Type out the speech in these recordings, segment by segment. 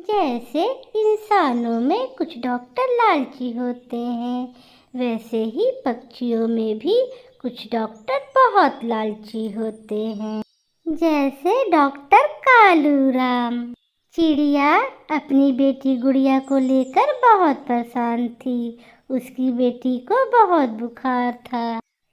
जैसे इंसानों में कुछ डॉक्टर लालची होते हैं, वैसे ही पक्षियों में भी कुछ डॉक्टर बहुत लालची होते हैं। जैसे डॉक्टर कालूराम। चिड़िया अपनी बेटी गुड़िया को लेकर बहुत परेशान थी। उसकी बेटी को बहुत बुखार था।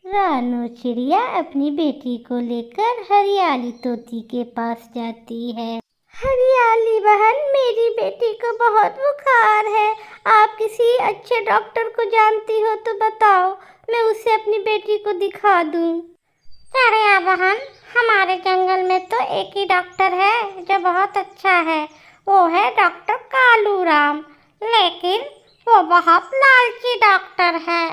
रानू चिड़िया अपनी बेटी को लेकर हरियाली तोती के पास जाती है। हरियाली बहन, मेरी बेटी को बहुत बुखार है। आप किसी अच्छे डॉक्टर को जानती हो तो बताओ, मैं उसे अपनी बेटी को दिखा दूं। चिड़िया बहन, हमारे जंगल में तो एक ही डॉक्टर है जो बहुत अच्छा है, वो है डॉक्टर कालूराम। लेकिन वो बहुत लालची डॉक्टर है।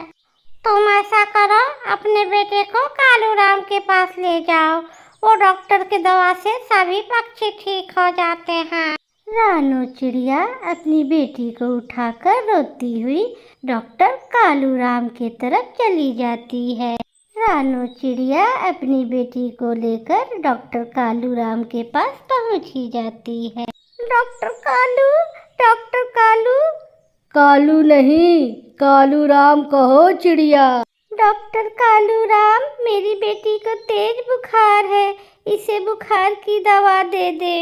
तुम ऐसा करो, अपने बेटे को कालूराम के पास ले जाओ। वो डॉक्टर की दवा से सभी पक्षी ठीक हो जाते हैं। रानू चिड़िया अपनी बेटी को उठाकर रोती हुई डॉक्टर कालूराम की तरफ चली जाती है। रानू चिड़िया अपनी बेटी को लेकर डॉक्टर कालूराम के पास पहुंच ही जाती है। Doctor Kalu, doctor Kalu. कालू नहीं, कालूराम कहो चिड़िया। डॉक्टर कालूराम, मेरी बेटी को तेज बुखार है, इसे बुखार की दवा दे दे।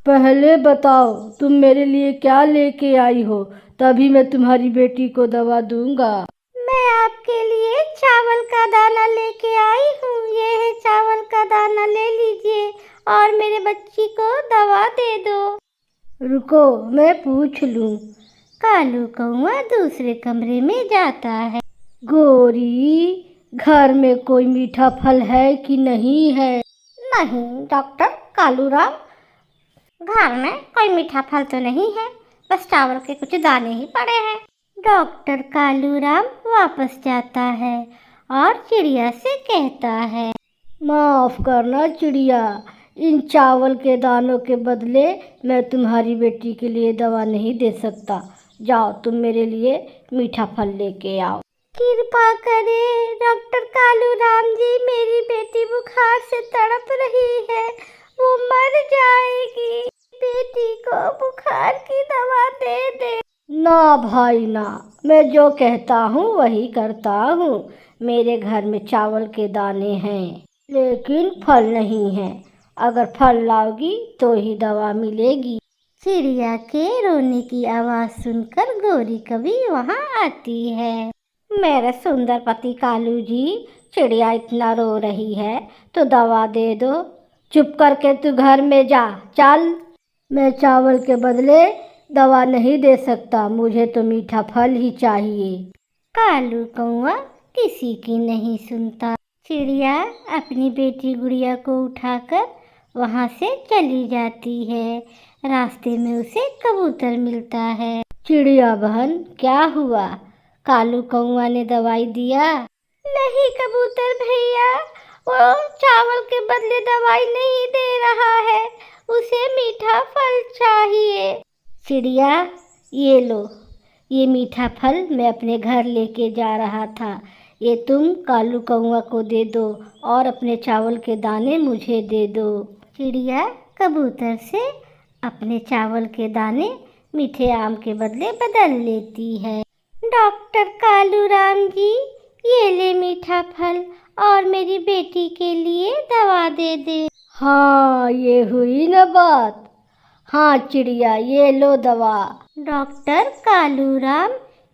पहले बताओ तुम मेरे लिए क्या लेके आई हो, तभी मैं तुम्हारी बेटी को दवा दूंगा। मैं आपके लिए चावल का दाना लेके आई हूँ। ये है चावल का दाना, ले लीजिए और मेरे बच्ची को दवा दे दो। रुको, मैं पूछ लूं। कालू कौआ दूसरे कमरे में जाता है। गोरी, घर में कोई मीठा फल है कि नहीं है? नहीं डॉक्टर कालूराम, घर में कोई मीठा फल तो नहीं है, बस चावल के कुछ दाने ही पड़े हैं। डॉक्टर कालूराम वापस जाता है और चिड़िया से कहता है, माफ करना चिड़िया, इन चावल के दानों के बदले मैं तुम्हारी बेटी के लिए दवा नहीं दे सकता। जाओ, तुम मेरे लिए मीठा फल लेके आओ। कृपा करें डॉक्टर कालूराम जी, मेरी बेटी बुखार से तड़प रही है, वो मर जाएगी। बेटी को बुखार की दवा दे दे। ना भाई ना, मैं जो कहता हूँ वही करता हूँ। मेरे घर में चावल के दाने हैं लेकिन फल नहीं है। अगर फल लाओगी तो ही दवा मिलेगी। चिड़िया के रोने की आवाज सुनकर गौरी कभी वहाँ आती है। मेरे सुंदर पति कालू जी, चिड़िया इतना रो रही है तो दवा दे दो। चुप करके तू घर में जा, चल। मैं चावल के बदले दवा नहीं दे सकता, मुझे तो मीठा फल ही चाहिए। कालू कौआ किसी की नहीं सुनता। चिड़िया अपनी बेटी गुड़िया को उठाकर वहाँ से चली जाती है। रास्ते में उसे कबूतर मिलता है। चिड़िया बहन, क्या हुआ? कालू कौआ ने दवाई दिया? नहीं कबूतर भैया, वो चावल के बदले दवाई नहीं दे रहा है, उसे मीठा फल चाहिए। चिड़िया, ये लो, ये मीठा फल मैं अपने घर लेके जा रहा था। ये तुम कालू कौआ को दे दो और अपने चावल के दाने मुझे दे दो। चिड़िया कबूतर से अपने चावल के दाने मीठे आम के बदले बदल लेती है। डॉक्टर कालूराम जी, ये ले मीठा फल और मेरी बेटी के लिए दवा दे दे। हाँ, ये हुई ना बात। हाँ चिड़िया, ये लो दवा। डॉक्टर कालूराम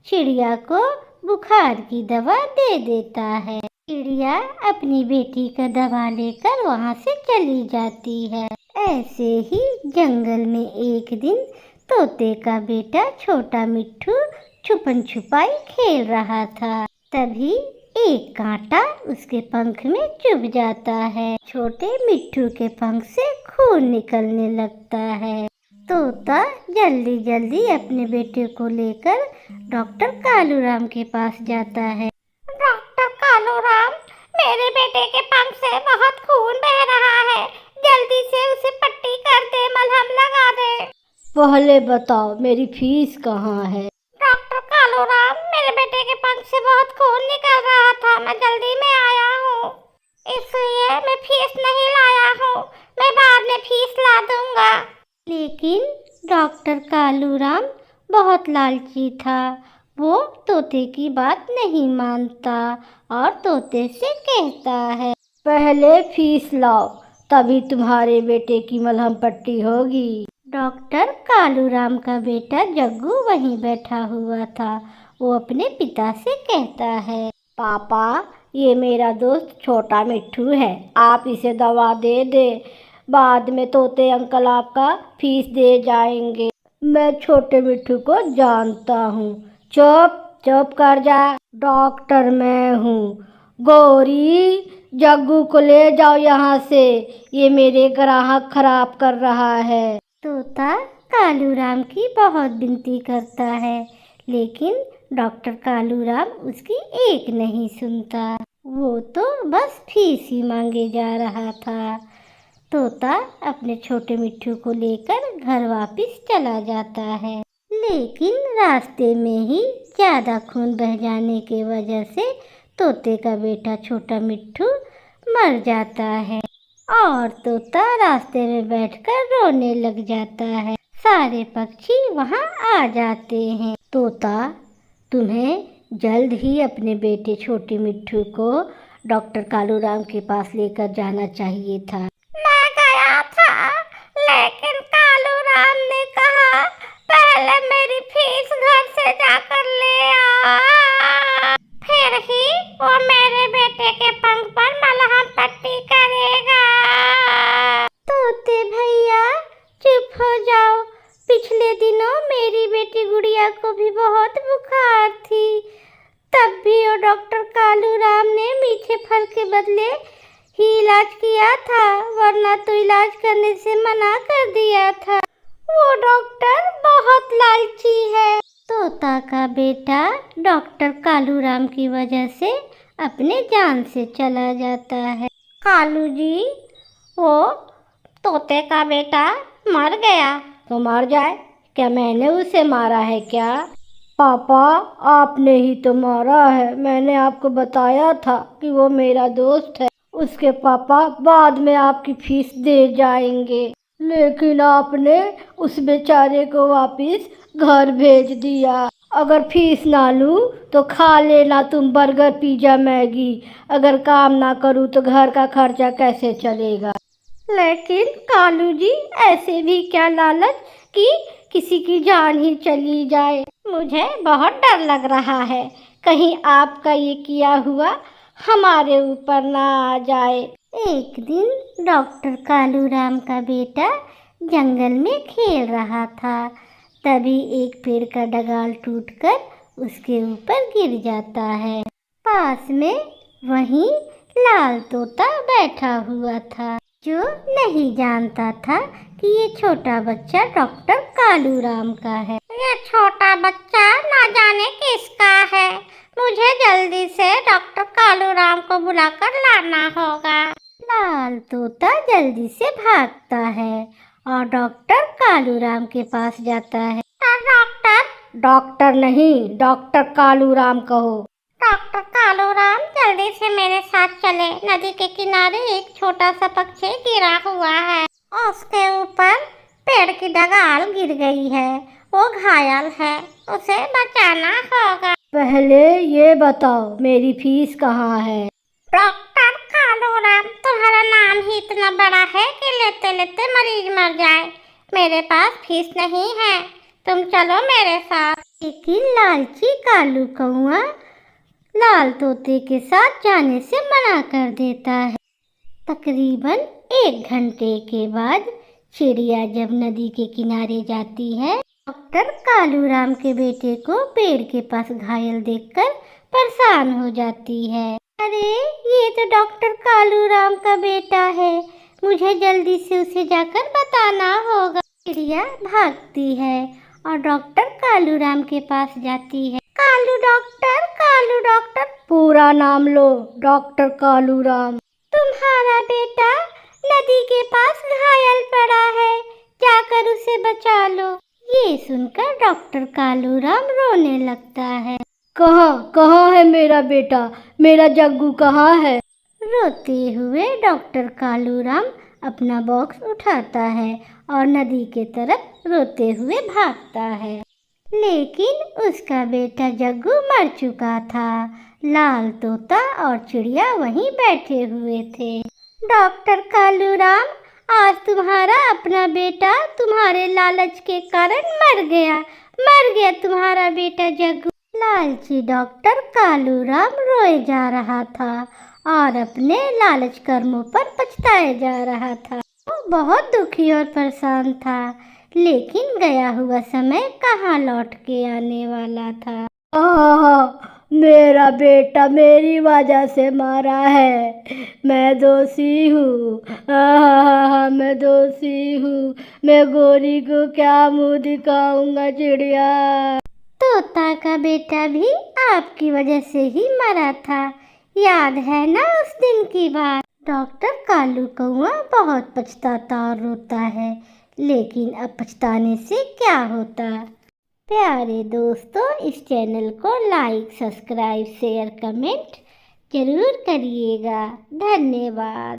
चिड़िया को बुखार की दवा दे देता है। चिड़िया अपनी बेटी का दवा लेकर वहाँ से चली जाती है। ऐसे ही जंगल में एक दिन तोते का बेटा छोटा मिट्ठू छुपन छुपाई खेल रहा था। तभी एक कांटा उसके पंख में चुभ जाता है। छोटे मिट्ठू के पंख से खून निकलने लगता है। तोता जल्दी जल्दी अपने बेटे को लेकर डॉक्टर कालूराम के पास जाता है। डॉक्टर कालूराम, मेरे बेटे के पंख से बहुत खून बह रहा है, जल्दी से उसे पट्टी कर दे, मलहम लगा दे। पहले बताओ मेरी फीस कहाँ है? डॉक्टर कालूराम, मेरे बेटे के पंख से बहुत खून निकल रहा था, मैं जल्दी में आया हूँ, इसलिए मैं फीस नहीं लाया हूँ, मैं बाद में फीस ला दूंगा। लेकिन डॉक्टर कालूराम बहुत लालची था। वो तोते की बात नहीं मानता और तोते से कहता है, पहले फीस लाओ, तभी तुम्हारे बेटे की मलहम पट्टी होगी। डॉक्टर कालूराम का बेटा जग्गू वहीं बैठा हुआ था। वो अपने पिता से कहता है, पापा, ये मेरा दोस्त छोटा मिट्ठू है, आप इसे दवा दे दे, बाद में तोते अंकल आपका फीस दे जाएंगे। मैं छोटे मिट्ठू को जानता हूँ। चुप चुप कर जा, डॉक्टर मैं हूँ। गौरी, जग्गू को ले जाओ यहाँ से, ये मेरे ग्राहक खराब कर रहा है। तोता कालूराम की बहुत विनती करता है, लेकिन डॉक्टर कालूराम उसकी एक नहीं सुनता। वो तो बस फीस ही मांगे जा रहा था। तोता अपने छोटे मिट्ठू को लेकर घर वापस चला जाता है, लेकिन रास्ते में ही ज़्यादा खून बह जाने की वजह से तोते का बेटा छोटा मिट्ठू मर जाता है और तोता रास्ते में बैठकर रोने लग जाता है। सारे पक्षी वहाँ आ जाते हैं। तोता, तुम्हें जल्द ही अपने बेटे छोटे मिट्ठू को डॉक्टर कालूराम के पास लेकर जाना चाहिए था। मैं गया था, लेकिन कालूराम ने कहा पहले मेरी फीस घर से जाकर ले आ, फिर ही वो मेरे बेटे के पंख पर मलहम पट्टी करेगा। तोते भैया, चुप हो जाओ। पिछले दिनों मेरी बेटी गुड़िया को भी बहुत बुखार थी, तब भी वो डॉक्टर कालूराम ने मीठे फल के बदले ही इलाज किया था, वरना तो इलाज करने से मना कर दिया था। वो डॉक्टर बहुत लालची है। तोता का बेटा डॉक्टर कालूराम की वजह से अपने जान से चला जाता है। कालू जी, वो तोते का बेटा मर गया तो मर जाए, क्या मैंने उसे मारा है क्या? पापा, आपने ही तो मारा है। मैंने आपको बताया था कि वो मेरा दोस्त है, उसके पापा बाद में आपकी फीस दे जाएंगे, लेकिन आपने उस बेचारे को वापस घर भेज दिया। अगर फीस ना लूँ तो खा लेना तुम बर्गर, पिज़्ज़ा, मैगी। अगर काम ना करूँ तो घर का खर्चा कैसे चलेगा? लेकिन कालू जी, ऐसे भी क्या लालच कि किसी की जान ही चली जाए। मुझे बहुत डर लग रहा है, कहीं आपका ये किया हुआ हमारे ऊपर ना आ जाए। एक दिन डॉक्टर कालूराम का बेटा जंगल में खेल रहा था, तभी एक पेड़ का डगाल टूटकर उसके ऊपर गिर जाता है। पास में वहीं लाल तोता बैठा हुआ था, जो नहीं जानता था कि ये छोटा बच्चा डॉक्टर कालूराम का है। ये छोटा बच्चा ना जाने किसका है, मुझे जल्दी से डॉक्टर कालूराम को बुलाकर लाना होगा। लाल तोता जल्दी से भागता है और डॉक्टर कालूराम के पास जाता है। डॉक्टर, डॉक्टर नहीं, डॉक्टर कालूराम कहो। डॉक्टर कालूराम, जल्दी से मेरे साथ चले। नदी के किनारे एक छोटा सा पक्षी गिरा हुआ है, उसके ऊपर पेड़ की डगाल गिर गई है, वो घायल है, उसे बचाना होगा। पहले ये बताओ, मेरी फीस कहाँ है? डॉक्टर कालूराम, तुम्हारा नाम ही इतना बड़ा है कि लेते लेते मरीज मर जाए। मेरे पास फीस नहीं है, तुम चलो मेरे साथ। लेकिन लालची कालू कौआ लाल तोते के साथ जाने से मना कर देता है। तकरीबन 1 घंटे के बाद चिड़िया जब नदी के किनारे जाती है, डॉक्टर कालूराम के बेटे को पेड़ के पास घायल देखकर परेशान हो जाती है। अरे, ये तो डॉक्टर कालूराम का बेटा है, मुझे जल्दी से उसे जाकर बताना होगा। चिड़िया भागती है और डॉक्टर कालूराम के पास जाती है। Kalu doctor, Kalu doctor. पूरा नाम लो, डॉक्टर कालूराम। तुम्हारा बेटा नदी के पास घायल पड़ा है, जाकर उसे बचा लो। ये सुनकर डॉक्टर कालूराम रोने लगता है। कहाँ है मेरा बेटा? मेरा जग्गू कहाँ है? रोते हुए डॉक्टर कालूराम अपना बॉक्स उठाता है और नदी के तरफ रोते हुए भागता है। लेकिन उसका बेटा जग्गू मर चुका था। लाल तोता और चिड़िया वहीं बैठे हुए थे। डॉक्टर कालूराम, आज तुम्हारा अपना बेटा तुम्हारे लालच के कारण मर गया तुम्हारा बेटा जग्गू। लालची डॉक्टर कालूराम रोए जा रहा था और अपने लालच कर्मों पर पछताए जा रहा था। वो बहुत दुखी और परेशान था, लेकिन गया हुआ समय कहाँ लौट के आने वाला था। मेरा बेटा मेरी वजह से मारा है, मैं दोषी हूँ। मैं दोषी हूँ। मैं गोरी को क्या मुंह दिखाऊंगा चिड़िया। तोता का बेटा भी आपकी वजह से ही मरा था, याद है ना उस दिन की बात। डॉक्टर कालू कौआ बहुत पछताता और रोता है, लेकिन अब पछताने से क्या होता। प्यारे दोस्तों, इस चैनल को लाइक, सब्सक्राइब, शेयर, कमेंट जरूर करिएगा। धन्यवाद।